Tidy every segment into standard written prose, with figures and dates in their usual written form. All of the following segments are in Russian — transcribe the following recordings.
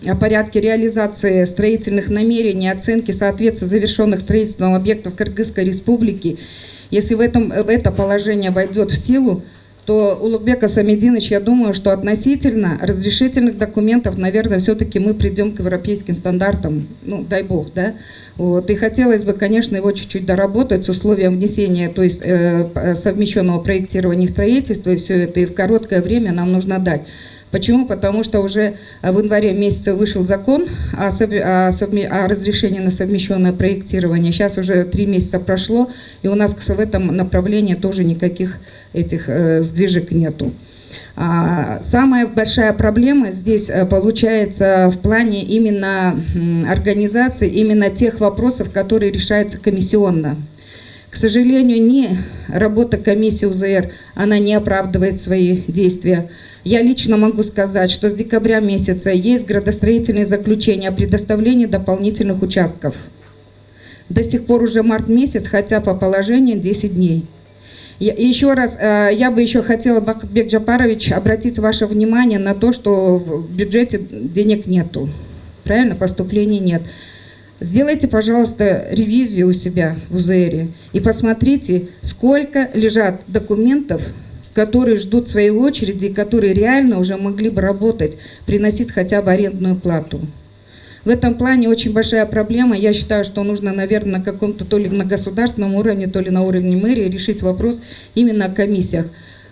о порядке реализации строительных намерений, оценки соответствия завершенных строительством объектов Кыргызской Республики. Если это положение войдет в силу, то, Улугбек Асамединович, я думаю, что относительно разрешительных документов, наверное, все-таки мы придем к европейским стандартам, ну, дай бог, да. Вот. И хотелось бы, конечно, его чуть-чуть доработать с условием внесения, то есть совмещенного проектирования и строительства, и все это, и в короткое время нам нужно дать. Почему? Потому что уже в январе месяце вышел закон о разрешении на совмещенное проектирование. Сейчас уже 3 месяца прошло, и у нас в этом направлении тоже никаких этих сдвижек нету. Самая большая проблема здесь получается в плане именно организации, именно тех вопросов, которые решаются комиссионно. К сожалению, работа комиссии УЗР, она не оправдывает свои действия. Я лично могу сказать, что с декабря месяца есть градостроительные заключения о предоставлении дополнительных участков. До сих пор уже март месяц, хотя по положению 10 дней. Еще раз, я бы еще хотела, Бакытбек Джапарович, обратить ваше внимание на то, что в бюджете денег нету. Правильно? Поступлений нет. Сделайте, пожалуйста, ревизию у себя в УЗРе и посмотрите, сколько лежат документов, которые ждут своей очереди, которые реально уже могли бы работать, приносить хотя бы арендную плату. В этом плане очень большая проблема. Я считаю, что нужно, наверное, на каком-то то ли на государственном уровне, то ли на уровне мэрии решить вопрос именно о комиссиях.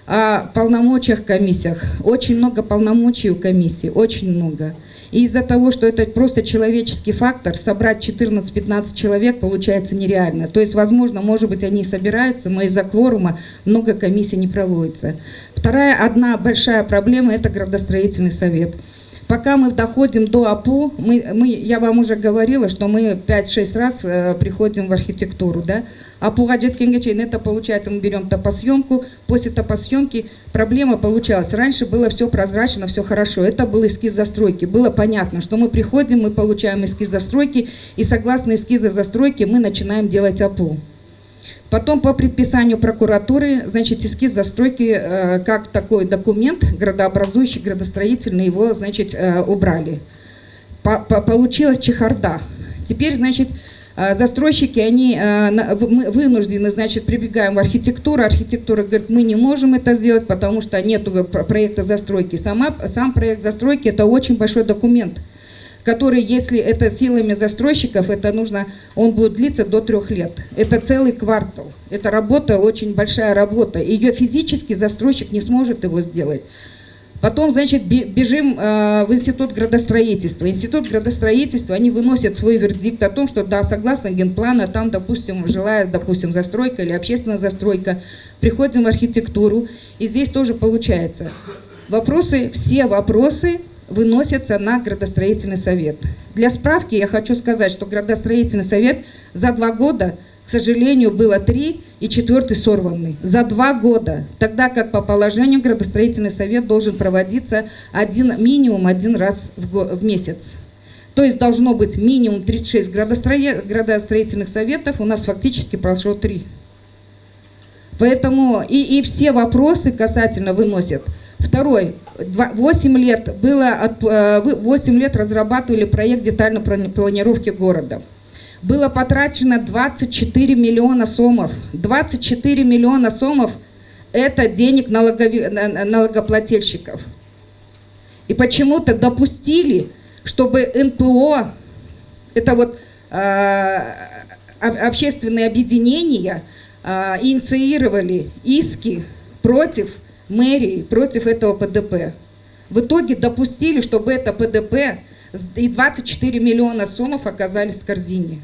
О полномочиях комиссиях. Очень много полномочий у комиссии, очень много. И из-за того, что это просто человеческий фактор, собрать 14-15 человек получается нереально. То есть, возможно, может быть, они собираются, но из-за кворума много комиссий не проводится. Одна большая проблема – это градостроительный совет. Пока мы доходим до АПУ, я вам уже говорила, что мы 5-6 раз приходим в архитектуру, да? АПУга жеткенге чейин это получается, мы берем топосъемку, после топосъемки проблема получалась. Раньше было все прозрачно, все хорошо, это был эскиз застройки, было понятно, что мы приходим, мы получаем эскиз застройки, и согласно эскизу застройки мы начинаем делать АПУ. Потом по предписанию прокуратуры, значит, эскиз застройки как такой документ, градообразующий, градостроительный, его, значит, убрали. Получилась чехарда. Теперь, значит, застройщики, они вынуждены, значит, прибегаем в архитектуру. Архитектура говорит, мы не можем это сделать, потому что нет проекта застройки. Сам проект застройки – это очень большой документ, который, если это силами застройщиков, он будет длиться до 3 лет. Это целый квартал. Это работа, очень большая работа. Ее физически застройщик не сможет его сделать. Потом, значит, бежим в Институт градостроительства. Институт градостроительства, они выносят свой вердикт о том, что да, согласно генплана, там, допустим, жилая, допустим, застройка или общественная застройка. Приходим в архитектуру, и здесь тоже получается. Все вопросы выносятся на градостроительный совет. Для справки я хочу сказать, что градостроительный совет за 2 года, к сожалению, было 3, и 4 сорванный. За 2 года. Тогда как по положению градостроительный совет должен проводиться минимум 1 раз в месяц. То есть должно быть минимум 36 градостроительных советов, у нас фактически прошло 3. Поэтому и все вопросы касательно выносят. Второй. 8 лет разрабатывали проект детальной планировки города. Было потрачено 24 миллиона сомов. 24 миллиона сомов – это денег налогоплательщиков. И почему-то допустили, чтобы НПО, это вот общественные объединения, инициировали иски против мэрии, против этого ПДП. В итоге допустили, чтобы это ПДП и 24 миллиона сомов оказались в корзине.